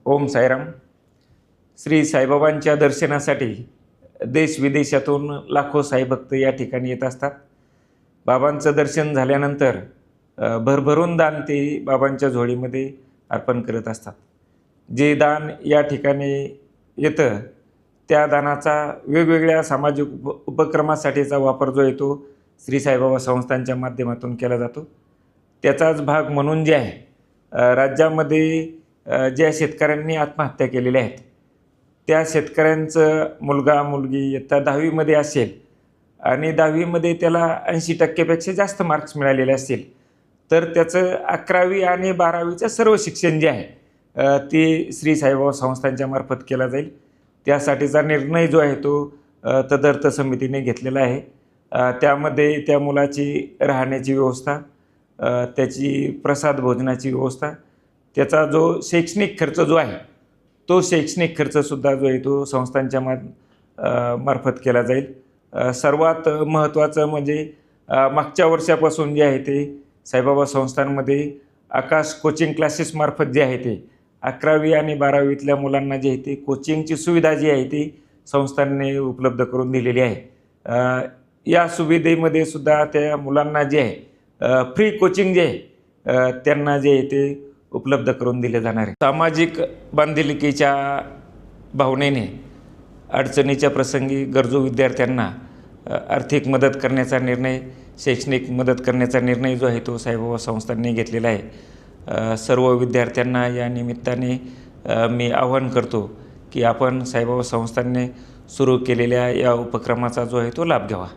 ओम साईराम. श्री साईबाबांच्या दर्शनासाठी देशविदेशातून लाखो साईभक्त या ठिकाणी येत असतात. बाबांचं दर्शन झाल्यानंतर भरभरून दान ते बाबांच्या झोळीमध्ये अर्पण करत असतात. जे दान या ठिकाणी येतं त्या दानाचा वेगवेगळ्या सामाजिक उपक्रमासाठीचा वापर जो आहे तो श्री साईबाबा संस्थांच्या माध्यमातून केला जातो. त्याचाच भाग म्हणून जे आहे राज्यामध्ये ज्या शेतकऱ्यांनी आत्महत्या केलेल्या आहेत त्या शेतकऱ्यांचं मुलगा मुलगी इयत्ता 10वीमध्ये असेल आणि 10वीमध्ये त्याला 80% जास्त मार्क्स मिळालेले असतील तर त्याचं 11वी आणि 12वीचं सर्व शिक्षण जे आहे ते श्री साईबाबा संस्थांच्या मार्फत केला जाईल. त्यासाठीचा निर्णय जो आहे तो तदर्थ समितीने घेतलेला आहे. त्यामध्ये त्या मुलाची राहण्याची व्यवस्था, त्याची प्रसाद भोजनाची व्यवस्था, त्याचा जो शैक्षणिक खर्च जो आहे तो शैक्षणिक खर्चसुद्धा जो आहे तो संस्थांच्या मार्फत केला जाईल. सर्वात महत्त्वाचं म्हणजे मागच्या वर्षापासून जे आहे ते साईबाबा संस्थांमध्ये आकाश कोचिंग क्लासेसमार्फत जे आहे ते 11वी आणि 12वीतल्या मुलांना जे आहे ते कोचिंगची सुविधा जी आहे ती संस्थांनी उपलब्ध करून दिलेली आहे. या सुविधेमध्ये सुद्धा त्या मुलांना जे आहे फ्री कोचिंग जे आहे त्यांना जे आहे ते उपलब्ध करून दिले जाणार आहे. सामाजिक बांधिलकीच्या भावनेने अडचणीच्या प्रसंगी गरजू विद्यार्थ्यांना आर्थिक मदत करण्याचा निर्णय, शैक्षणिक मदत करण्याचा निर्णय जो आहे तो साईबाबा संस्थांनी घेतलेला आहे. सर्व विद्यार्थ्यांना या निमित्ताने मी आवाहन करतो की आपण साईबाबा संस्थांनी सुरू केलेल्या या उपक्रमाचा जो आहे तो लाभ घ्यावा.